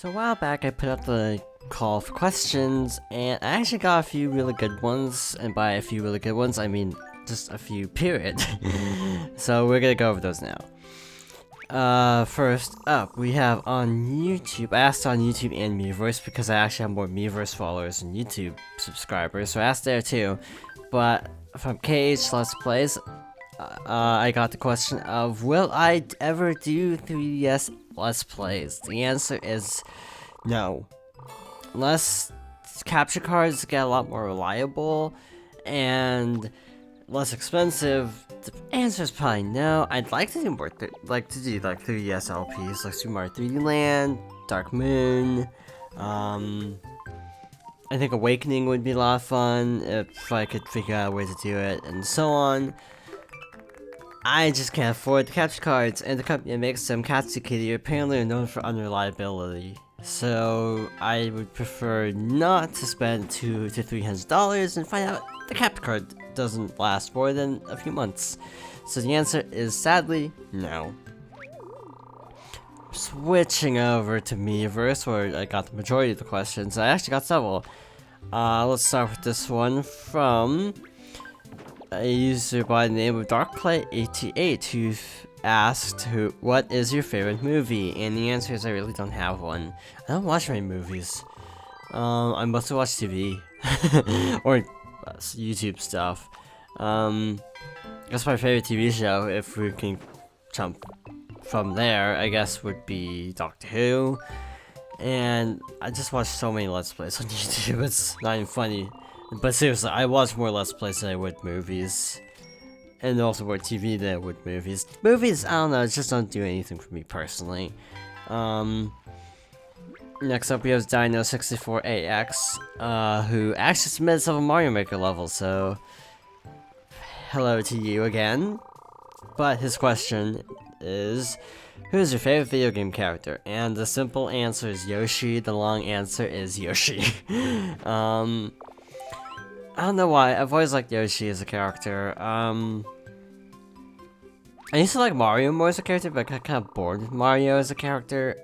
So a while back I put up the call for questions, and I actually got a few really good ones, and by a few really good ones, I mean just a few, period. So we're gonna go over those now. First up, we have on YouTube. I asked on YouTube and Miiverse because I actually have more Miiverse followers than YouTube subscribers, so I asked there too. But from KH Let's Plays, I got the question of, will I ever do 3DS Let's Plays? The answer is no. Unless capture cards get a lot more reliable and less expensive, the answer is probably no. I'd like to do more, like 3DS LPs, like Super Mario 3D Land, Dark Moon. I think Awakening would be a lot of fun if I could figure out a way to do it, and so on. I just can't afford the capture cards, and the company that makes them, Katsukity, apparently are known for unreliability. So I would prefer not to spend $200 to $300 and find out the capture card doesn't last more than a few months. So the answer is sadly no. Switching over to Miiverse, where I got the majority of the questions. I actually got several. Let's start with this one from a user by the name of Darklight88, who asked, what is your favorite movie? And the answer is I really don't have one. I don't watch many movies. I mostly watch TV. Or YouTube stuff. Guess my favorite TV show, if we can jump from there, I guess would be Doctor Who. And I just watch so many Let's Plays on YouTube, it's not even funny. But seriously, I watch more Let's Plays than I would movies. And also more TV than I would movies. Movies, I don't know, just don't do anything for me personally. Next up we have Dino64AX, who actually submitted several Mario Maker levels, so hello to you again. But his question is, who is your favorite video game character? And the simple answer is Yoshi, the long answer is Yoshi. I don't know why, I've always liked Yoshi as a character. I used to like Mario more as a character, but I got kind of bored with Mario as a character.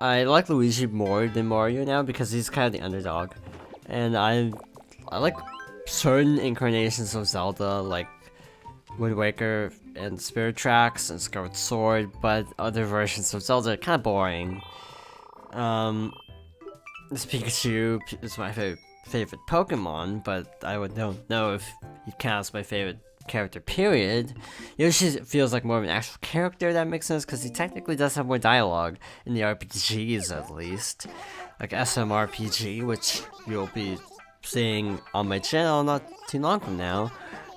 I like Luigi more than Mario now because he's kind of the underdog. And I like certain incarnations of Zelda, like Wind Waker and Spirit Tracks and Skyward Sword, but other versions of Zelda are kind of boring. This Pikachu is my favorite Pokemon, but I don't know if he counts my favorite character, period. Yoshi feels like more of an actual character, that makes sense, because he technically does have more dialogue in the RPGs, at least. Like SMRPG, which you'll be seeing on my channel not too long from now.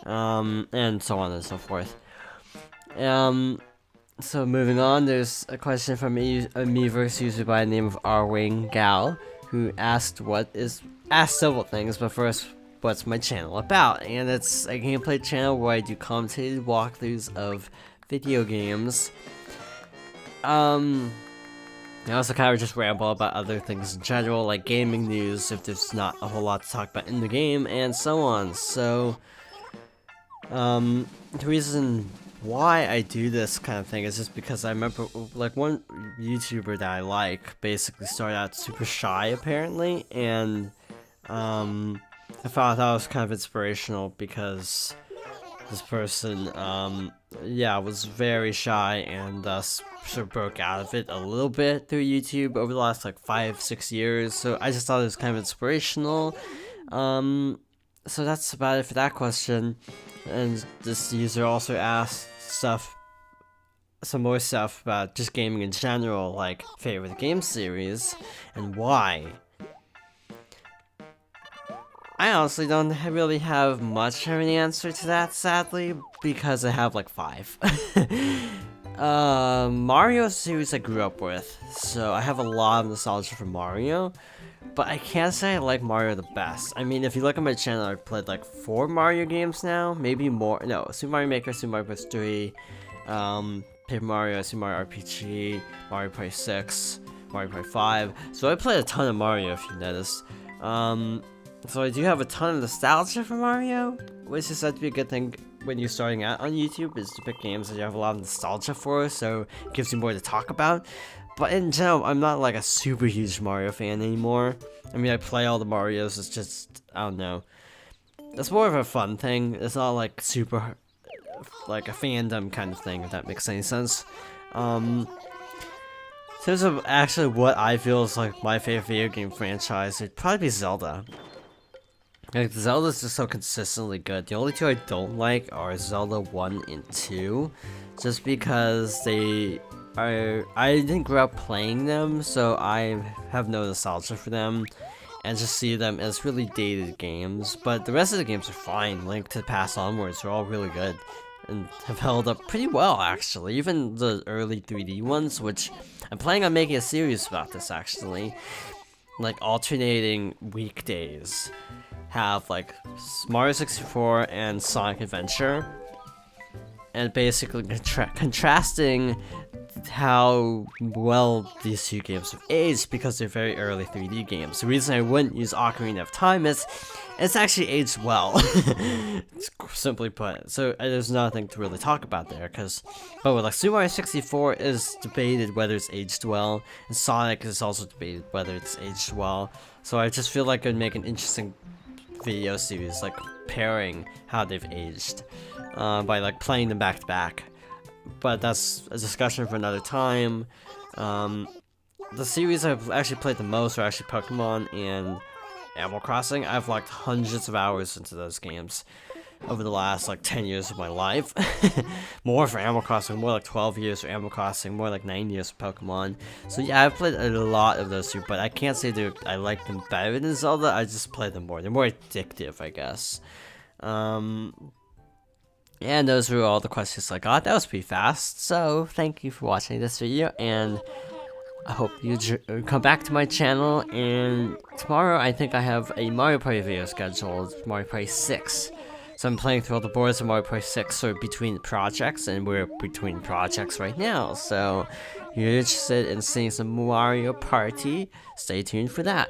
And so on and so forth. So moving on, there's a question from a Miiverse user by the name of Rwing Gal, who asked several things, but first, what's my channel about? And it's a gameplay channel where I do commentated walkthroughs of video games. I also kind of just ramble about other things in general, like gaming news, if there's not a whole lot to talk about in the game, and so on. So, the reason why I do this kind of thing is just because I remember, like, one YouTuber that I like basically started out super shy, apparently, and, I thought that was kind of inspirational because this person, was very shy and thus sort of broke out of it a little bit through YouTube over the last, like, 5-6 years, so I just thought it was kind of inspirational. So that's about it for that question. And this user also asked some more stuff about just gaming in general, like favorite game series, and why. I honestly don't really have much of an answer to that, sadly, because I have like 5. Mario is a series I grew up with, so I have a lot of nostalgia for Mario, but I can't say I like Mario the best. I mean, if you look at my channel, I've played like 4 Mario games now, maybe more. No, Super Mario Maker, Super Mario Bros. 3, Paper Mario, Super Mario RPG, Mario Party 6, Mario Party 5, so I played a ton of Mario, if you noticed. So I do have a ton of nostalgia for Mario, which is said to be a good thing when you're starting out on YouTube, is to pick games that you have a lot of nostalgia for, so it gives you more to talk about. But in general, I'm not like a super huge Mario fan anymore. I mean, I play all the Marios, it's just, I don't know. It's more of a fun thing. It's not like super, like a fandom kind of thing, if that makes any sense. In terms of actually what I feel is like my favorite video game franchise, it'd probably be Zelda. Like, Zelda's just so consistently good. The only two I don't like are Zelda 1 and 2, just because I didn't grow up playing them, so I have no nostalgia for them, and just see them as really dated games. But the rest of the games are fine. Link to the Past onwards are all really good, and have held up pretty well, actually. Even the early 3D ones, which I'm planning on making a series about this, actually. Like, alternating weekdays. Have, like, Mario 64 and Sonic Adventure. And basically contrasting how well these two games have aged, because they're very early 3D games. The reason I wouldn't use Ocarina of Time is it's actually aged well, simply put. So there's nothing to really talk about there, but with like Super Mario 64 is debated whether it's aged well, and Sonic is also debated whether it's aged well. So I just feel like it'd make an interesting video series, like pairing how they've aged, by like playing them back to back. But that's a discussion for another time. The series I've actually played the most are actually Pokemon and Animal Crossing. I've logged hundreds of hours into those games over the last like 10 years of my life. More for Animal Crossing, more like 12 years for Animal Crossing, more like 9 years for Pokemon. So yeah, I've played a lot of those two, but I can't say that I like them better than Zelda. I just play them more. They're more addictive, I guess. And those were all the questions I got. That was pretty fast. So thank you for watching this video, and I hope you come back to my channel. And tomorrow I think I have a Mario Party video scheduled, Mario Party 6. So I'm playing through all the boards of Mario Party 6, sort of between projects, and we're between projects right now. So if you're interested in seeing some Mario Party, stay tuned for that.